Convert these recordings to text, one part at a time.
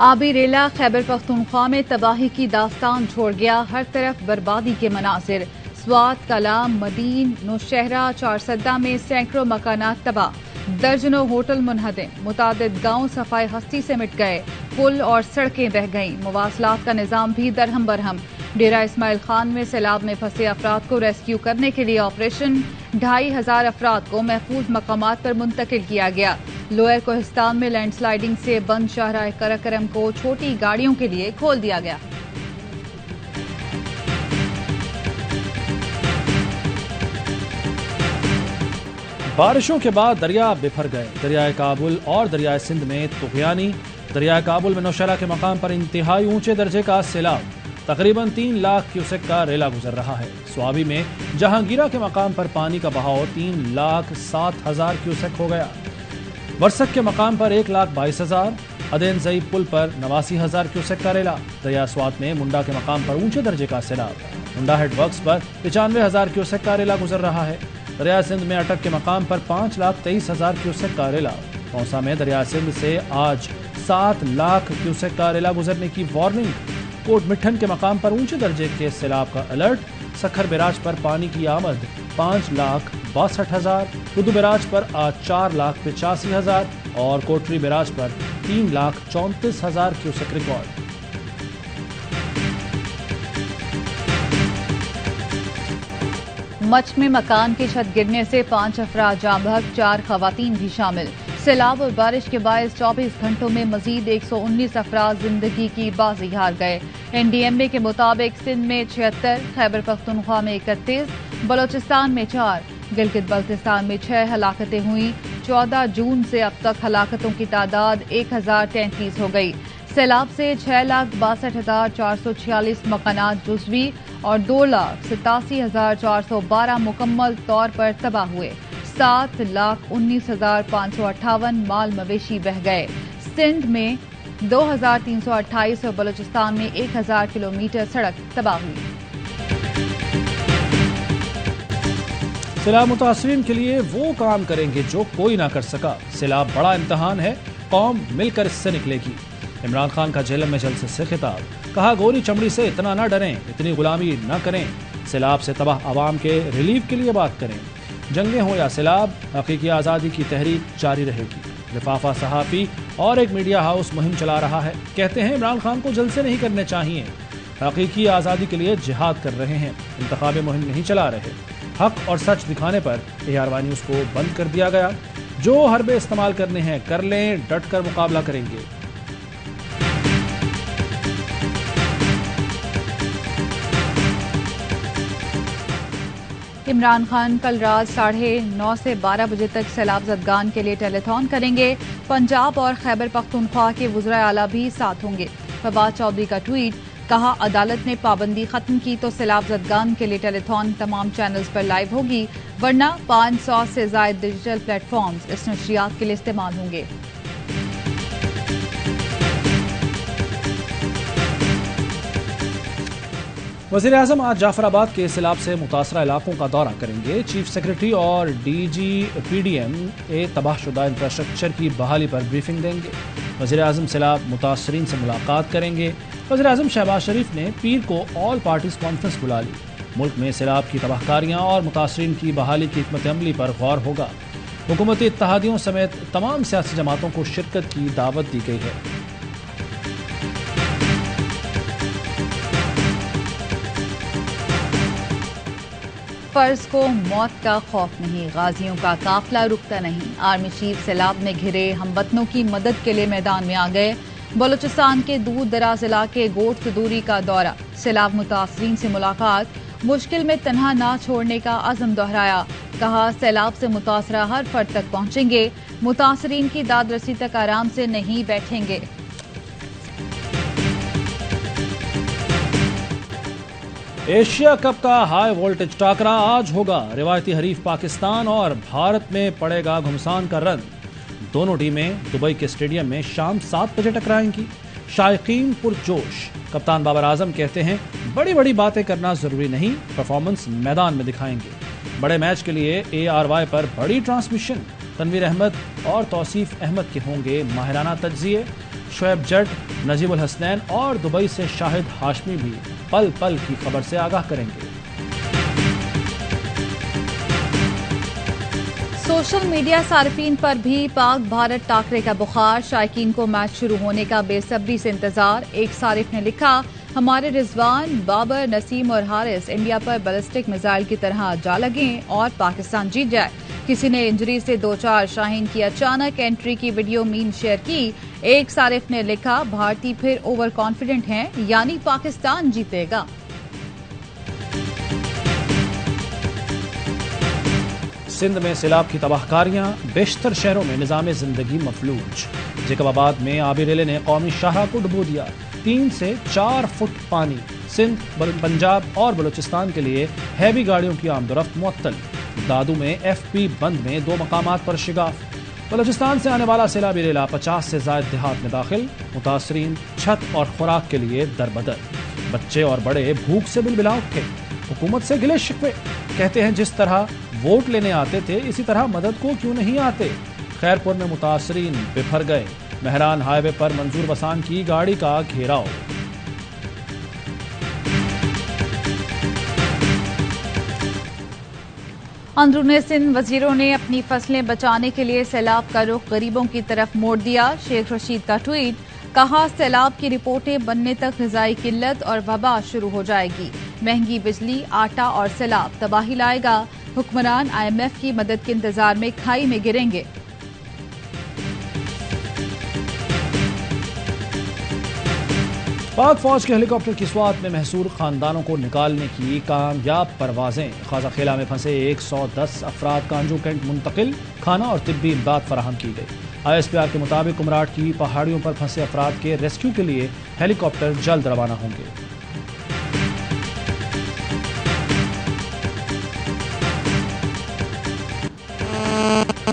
آبی ریلا خیبر پختونخوا میں تباہی کی داستان چھوڑ گیا، ہر طرف بربادی کے مناظر۔ سوات، کلام، مدین، نوشہرہ، چارسدہ میں سینکڑوں مکانات تباہ، درجنوں ہوٹل منہدم، متعدد گاؤں صفائی ہستی سے مٹ گئے، پل اور سڑکیں بہہ گئیں، مواصلات کا نظام بھی درہم برہم۔ ڈیرہ اسماعیل خان میں سیلاب میں پھنسے افراد کو ریسکیو کرنے کے لیے آپریشن، 2500 افراد کو محفوظ مقامات پر منتقل کیا گیا۔ لوئر کوہستان میں لینڈ سلائیڈنگ سے بند شاہراہ کراکرم کو چھوٹی گاڑیوں کے لیے کھول دیا گیا۔ بارشوں کے بعد دریا بفر گئے، دریائے کابل اور دریائے سندھ میں طغیانی۔ دریائے کابل میں نوشہرہ کے مقام پر انتہائی اونچے درجے کا سیلاب، تقریباً 3 لاکھ کیوسک کا ریلا گزر رہا ہے۔ سوابی میں جہانگیرہ کے مقام پر پانی کا بہاؤ 3,07,000 کیوسک ہو گیا۔ ورسک کے مقام پر 1,22,000، ادین زئی پل پر 89,000 کیوسک کا ریلا۔ دریا سوات میں منڈا کے مقام پر اونچے درجے کا سیلاب، منڈا ہیڈ ورکس پر 95,000 کیوسک کا ریلا گزر رہا ہے۔ دریا سندھ میں اٹک کے مقام پر 5,23,000 کیوسک کا ریلا۔ پونسا میں دریا سندھ سے آج 7 لاکھ کیوسک کا ریلا گزرنے کی وارننگ۔ کوٹ مٹھن کے مقام پر اونچے درجے کے سیلاب کا الرٹ۔ سکھر بیراج پر پانی کی آمد 5,62,000، بدو بیراج پر آج 4,85,000 اور کوٹری بیراج پر 3,34,000 کیوسک ریکارڈ۔ مچھ میں مکان کی چھت گرنے سے 5 افراد جاں بحق، 4 خواتین بھی شامل۔ سیلاب اور بارش کے باعث 24 گھنٹوں میں مزید 119 افراد زندگی کی بازی ہار گئے۔ NDMA کے مطابق سندھ میں 76، خیبر پختونخوا میں 31، بلوچستان میں 4، گلگت بلتستان میں 6 ہلاکتیں ہوئیں۔ 14 جون سے اب تک ہلاکتوں کی تعداد 1033 ہو گئی۔ سیلاب سے 6,62,446 مکانات جزوی اور 2,87,412 مکمل طور پر تباہ ہوئے۔ 7,19,558 مال مویشی بہہ گئے۔ سندھ میں 2,328 اور بلوچستان میں 1,000 کلومیٹر سڑک تباہ ہوئی۔ سیلاب متاثرین کے لیے وہ کام کریں گے جو کوئی نہ کر سکا۔ سیلاب بڑا امتحان ہے، قوم مل کر اس سے نکلے گی۔ عمران خان کا جہلم میں جلسے سے خطاب، کہا گوری چمڑی سے اتنا نہ ڈریں، اتنی غلامی نہ کریں، سیلاب سے تباہ عوام کے ریلیف کے لیے بات کریں۔ جنگیں ہوں یا سیلاب، حقیقی آزادی کی تحریک جاری رہے گی۔ لفافہ صحافی اور ایک میڈیا ہاؤس مہم چلا رہا ہے، کہتے ہیں عمران خان کو جلسے نہیں کرنے چاہیے، حقیقی آزادی کے لیے جہاد کر رہے ہیں، انتخابی مہم نہیں چلا رہے۔ حق اور سچ دکھانے پر ARY نیوز کو بند کر دیا گیا۔ جو حربے استعمال کرنے ہیں کر لیں، ڈٹ کر مقابلہ کریں گے۔ عمران خان کل رات 9:30 سے 12 بجے تک سیلاب زدگان کے لیے ٹیلی تھون کریں گے۔ پنجاب اور خیبر پختونخوا کے وزرائے اعلیٰ بھی ساتھ ہوں گے۔ فواد چودھری کا ٹویٹ، کہا عدالت نے پابندی ختم کی تو سیلاب زدگان کے لیے ٹیلی تھون تمام چینلز پر لائیو ہوگی، ورنہ 500 سے زائد ڈیجیٹل پلیٹ فارمز اس نشریات کے لیے استعمال ہوں گے۔ وزیر اعظم آج جعفر آباد کے سیلاب سے متاثرہ علاقوں کا دورہ کریں گے۔ چیف سیکرٹری اور DGPDMA تباہ شدہ انفراسٹرکچر کی بحالی پر بریفنگ دیں گے۔ وزیر اعظم سیلاب متاثرین سے ملاقات کریں گے۔ وزیر اعظم شہباز شریف نے پیر کو آل پارٹیز کانفرنس بلا لی۔ ملک میں سیلاب کی تباہ کاریاں اور متاثرین کی بحالی کی حکمت عملی پر غور ہوگا۔ حکومتی اتحادیوں سمیت تمام سیاسی جماعتوں کو شرکت کی دعوت دی گئی ہے۔ فرض کو موت کا خوف نہیں، غازیوں کا قافلہ رکتا نہیں۔ آرمی چیف سیلاب میں گھرے ہم وطنوں کی مدد کے لیے میدان میں آ گئے۔ بلوچستان کے دور دراز علاقے گوٹ صدوری کا دورہ، سیلاب متاثرین سے ملاقات، مشکل میں تنہا نہ چھوڑنے کا عزم دہرایا، کہا سیلاب سے متاثرہ ہر فرد تک پہنچیں گے، متاثرین کی داد رسی تک آرام سے نہیں بیٹھیں گے۔ ایشیا کپ کا ہائی وولٹیج ٹاکرا آج ہوگا۔ روایتی حریف پاکستان اور بھارت میں پڑے گا گھمسان کا رن۔ دونوں ٹیمیں دبئی کے اسٹیڈیم میں شام 7 بجے ٹکرائیں گی۔ شائقین پرجوش۔ کپتان بابر اعظم کہتے ہیں بڑی بڑی باتیں کرنا ضروری نہیں، پرفارمنس میدان میں دکھائیں گے۔ بڑے میچ کے لیے ARY پر بڑی ٹرانسمیشن، تنویر احمد اور توصیف احمد کے ہوں گے ماہرانہ تجزیے۔ شعیب جٹ، نجیب الحسنین اور دبئی سے شاہد ہاشمی بھی پل پل کی خبر سے آگاہ کریں گے۔ سوشل میڈیا صارفین پر بھی پاک بھارت ٹاکرے کا بخار، شائقین کو میچ شروع ہونے کا بے صبری سے انتظار۔ ایک صارف نے لکھا، ہمارے رضوان، بابر، نسیم اور حارث انڈیا پر بیلسٹک میزائل کی طرح جا لگیں اور پاکستان جیت جائے۔ کسی نے انجری سے دوچار شاہین کی اچانک انٹری کی ویڈیو میم شیئر کی۔ ایک صارف نے لکھا، بھارتی پھر اوور کانفیڈنٹ ہیں، یعنی پاکستان جیتے گا۔ سندھ میں سیلاب کی تباہ کاریاں، بیشتر شہروں میں نظام زندگی مفلوج۔ جیکب آباد میں آبی ریلے نے قومی شاہراہ کو ڈبو دیا، 3 سے 4 فٹ پانی۔ سندھ، پنجاب اور بلوچستان کے لیے ہیوی گاڑیوں کی آمد و رفت معطل۔ دادو میں ایف پی بند میں 2 مقامات پر شگاف۔ بلوچستان سے آنے والا سیلابی ریلا 50 سے زائد دیہات میں داخل، متاثرین چھت اور خوراک کے لیے دربدر۔ بچے اور بڑے بھوک سے بلبلا اٹھے، حکومت سے گلے شکوے، کہتے ہیں جس طرح ووٹ لینے آتے تھے اسی طرح مدد کو کیوں نہیں آتے۔ خیرپور میں متاثرین بفر گئے، مہران ہائی وے پر منظور بسان کی گاڑی کا گھیراؤ۔ اندرون سندھ وزیروں نے اپنی فصلیں بچانے کے لیے سیلاب کا رخ غریبوں کی طرف موڑ دیا۔ شیخ رشید کا ٹویٹ، کہا سیلاب کی رپورٹیں بننے تک غذائی قلت اور وبا شروع ہو جائے گی۔ مہنگی بجلی، آٹا اور سیلاب تباہی لائے گا۔ حکمران IMF کی مدد کے انتظار میں کھائی میں گریں گے۔ پاک فوج کے ہیلی کاپٹر کی سوات میں محصور خاندانوں کو نکالنے کی کامیاب پروازیں۔ خازہ خیلہ میں پھنسے 110 افراد کانجو کینٹ منتقل، کھانا اور طبی امداد فراہم کی گئی۔ ISPR کے مطابق کمراٹ کی پہاڑیوں پر پھنسے افراد کے ریسکیو کے لیے ہیلی کاپٹر جلد روانہ ہوں گے۔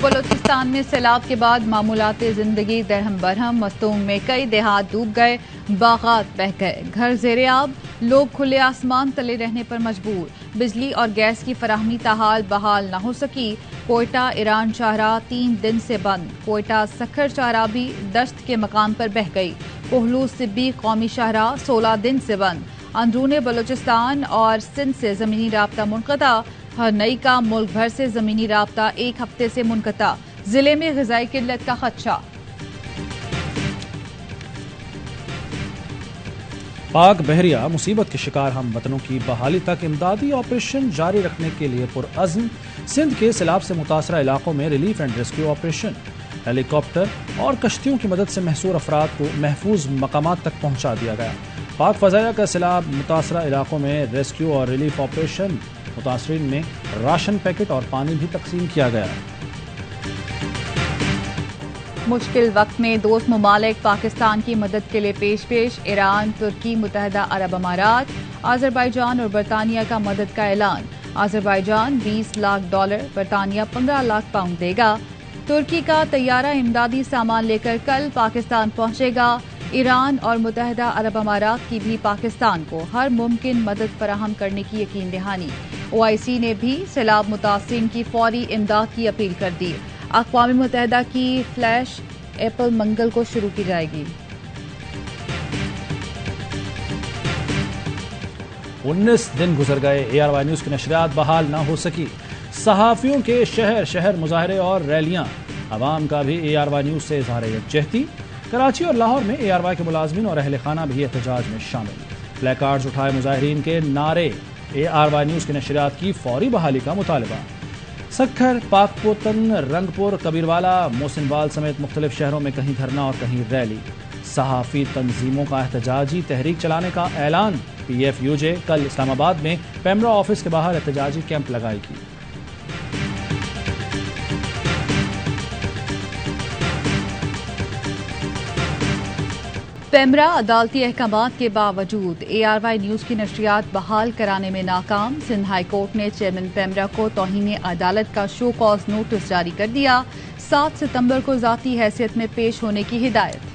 بلوچستان میں سیلاب کے بعد معمولات زندگی درہم برہم، مستونگ میں کئی دیہات ڈوب گئے، باغات بہہ گئے، گھر زیر آب، لوگ کھلے آسمان تلے رہنے پر مجبور۔ بجلی اور گیس کی فراہمی تاحال بحال نہ ہو سکی۔ کوئٹہ ایران شاہراہ 3 دن سے بند، کوئٹہ سکھر شاہراہ بھی دشت کے مقام پر بہہ گئی۔ کوہلو سبی قومی شاہراہ 16 دن سے بند۔ اندرون بلوچستان اور سندھ سے زمینی رابطہ منقطع، ہر نئی کا ملک بھر سے زمینی رابطہ 1 ہفتے سے منقطع۔ ضلع میں غذائی قلت کا خدشہ۔ پاک بحریہ مصیبت کے شکار ہم وطنوں کی بحالی تک امدادی آپریشن جاری رکھنے کے لیے پرعزم۔ سندھ کے سیلاب سے متاثرہ علاقوں میں relief and rescue operation, Halley copter اور کشتیوں کی مدد سے محصور افراد کو محفوظ مقامات تک پہنچا دیا گیا۔ پاک فضائیہ کا سیلاب متاثرہ علاقوں میں ریسکیو اور ریلیف آپریشن، متاثرین میں راشن پیکٹ اور پانی بھی تقسیم کیا گیا۔ مشکل وقت میں دوست ممالک پاکستان کی مدد کے لیے پیش۔ ایران، ترکی، متحدہ عرب امارات، آذربائیجان اور برطانیہ کا مدد کا اعلان۔ آذربائیجان $20 لاکھ، برطانیہ $15 لاکھ پاؤنڈ دے گا۔ ترکی کا طیارہ امدادی سامان لے کر کل پاکستان پہنچے گا۔ ایران اور متحدہ عرب امارات کی بھی پاکستان کو ہر ممکن مدد فراہم کرنے کی یقین دہانی۔ OIC نے بھی سیلاب متاثرین کی فوری امداد کی اپیل کر دی۔ اقوام متحدہ کی فلیش ایپل منگل کو شروع کی جائے گی۔ 19 دن گزر گئے، ARY نیوز کی نشریات بحال نہ ہو سکی۔ صحافیوں کے شہر شہر مظاہرے اور ریلیاں، عوام کا بھی ARY نیوز سے اظہار یکجہتی۔ کراچی اور لاہور میں ARY کے ملازمین اور اہل خانہ بھی احتجاج میں شامل۔ پلے کارڈز اٹھائے مظاہرین کے نعرے، ARY نیوز کی نشریات کی فوری بحالی کا مطالبہ۔ سکھر، پاکپوتن، رنگپور، کبیروالا، محسن وال سمیت مختلف شہروں میں کہیں دھرنا اور کہیں ریلی۔ صحافی تنظیموں کا احتجاجی تحریک چلانے کا اعلان۔ PFUJ کل اسلام آباد میں پیمرا آفس کے باہر احتجاجی کیمپ لگائے گی۔ پیمرا عدالتی احکامات کے باوجود ARY نیوز کی نشریات بحال کرانے میں ناکام۔ سندھ ہائی کورٹ نے چیئرمین پیمرا کو توہین عدالت کا شو کاز نوٹس جاری کر دیا۔ 7 ستمبر کو ذاتی حیثیت میں پیش ہونے کی ہدایت۔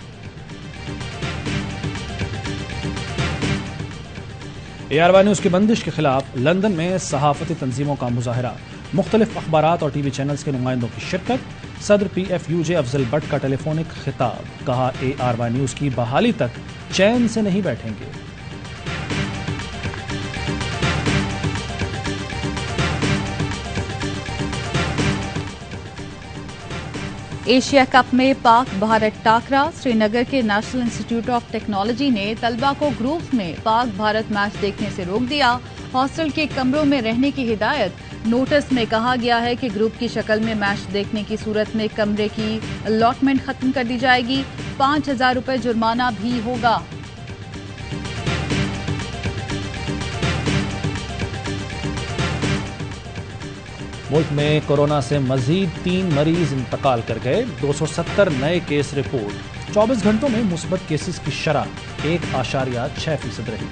ARY نیوز کی بندش کے خلاف لندن میں صحافتی تنظیموں کا مظاہرہ، مختلف اخبارات اور TV چینلز کے نمائندوں کی شرکت۔ صدر PFUJ افضل بٹ کا ٹیلی فونک خطاب، کہا ARY نیوز کی بحالی تک چین سے نہیں بیٹھیں گے۔ ایشیا کپ میں پاک بھارت ٹاکرا، سری نگر کے نیشنل انسٹیٹیوٹ آف ٹیکنالوجی نے طلبہ کو گروپس میں پاک بھارت میچ دیکھنے سے روک دیا، ہاسٹل کے کمروں میں رہنے کی ہدایت، نوٹس میں کہا گیا ہے کہ گروپ کی شکل میں میچ دیکھنے کی صورت میں کمرے کی الاٹمنٹ ختم کر دی جائے گی، 5,000 روپے جرمانہ بھی ہوگا۔ ملک میں کورونا سے مزید 3 مریض انتقال کر گئے، 270 نئے کیس رپورٹ، 24 گھنٹوں میں مثبت کیسز کی شرح 1.6% رہی۔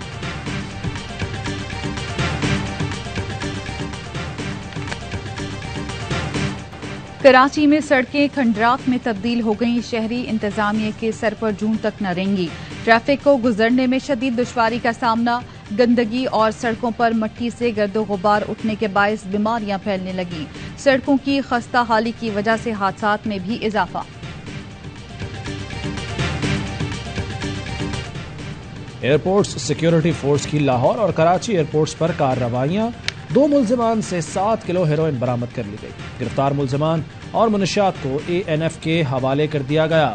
کراچی میں سڑکیں کھنڈرات میں تبدیل ہو گئیں، شہری انتظامیہ کے سر پر جون تک نہ رہیں گی، ٹریفک کو گزرنے میں شدید دشواری کا سامنا، گندگی اور سڑکوں پر مٹی سے گرد و غبار اٹھنے کے باعث بیماریاں پھیلنے لگیں، سڑکوں کی خستہ حالی کی وجہ سے حادثات میں بھی اضافہ۔ ایئرپورٹس سیکیورٹی فورس کی لاہور اور کراچی ایئرپورٹس پر کارروائیاں، 2 ملزمان سے 7 کلو ہیروئن برآمد کر لی گئی، گرفتار ملزمان اور منشیات کو ANF کے حوالے کر دیا گیا۔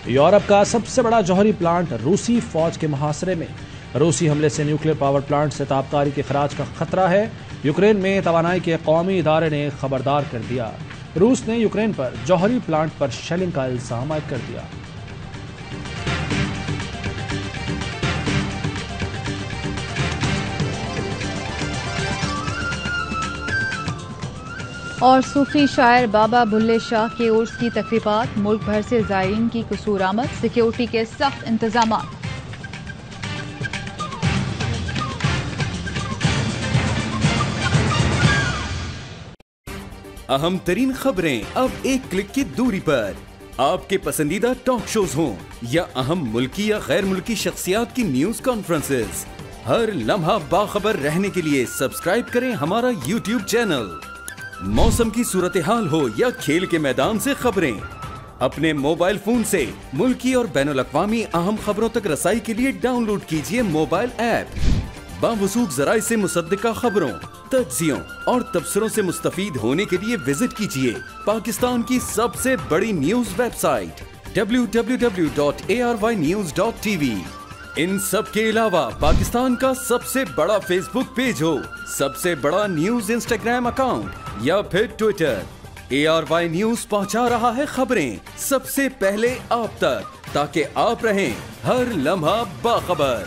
یورپ کا سب سے بڑا جوہری پلانٹ روسی فوج کے محاصرے میں، روسی حملے سے نیوکلیر پاور پلانٹ سے تابکاری کے اخراج کا خطرہ ہے، یوکرین میں توانائی کے قومی ادارے نے خبردار کر دیا، روس نے یوکرین پر جوہری پلانٹ پر شیلنگ کا الزام عائد کر دیا۔ اور صوفی شاعر بابا بلے شاہ کے عرس کی تقریبات، ملک بھر سے زائرین کی قصور آمد، سیکیورٹی کے سخت انتظامات۔ اہم ترین خبریں اب ایک کلک کی دوری پر، آپ کے پسندیدہ ٹاک شوز ہوں یا اہم ملکی یا غیر ملکی شخصیات کی نیوز کانفرنسز، ہر لمحہ باخبر رہنے کے لیے سبسکرائب کریں ہمارا YouTube چینل۔ موسم کی صورتحال ہو یا کھیل کے میدان سے خبریں، اپنے موبائل فون سے ملکی اور بین الاقوامی اہم خبروں تک رسائی کے لیے ڈاؤن لوڈ کیجیے موبائل ایپ۔ باوثوق ذرائع سے مصدقہ خبروں، تجزیوں اور تبصروں سے مستفید ہونے کے لیے وزٹ کیجیے پاکستان کی سب سے بڑی نیوز ویب سائٹ www.arynews.tv۔ ان سب کے علاوہ پاکستان کا سب سے بڑا فیس بک پیج ہو، سب سے بڑا نیوز انسٹاگرام اکاؤنٹ یا پھر ٹویٹر، ARY نیوز پہنچا رہا ہے خبریں سب سے پہلے آپ تک، تاکہ آپ رہیں ہر لمحہ باخبر۔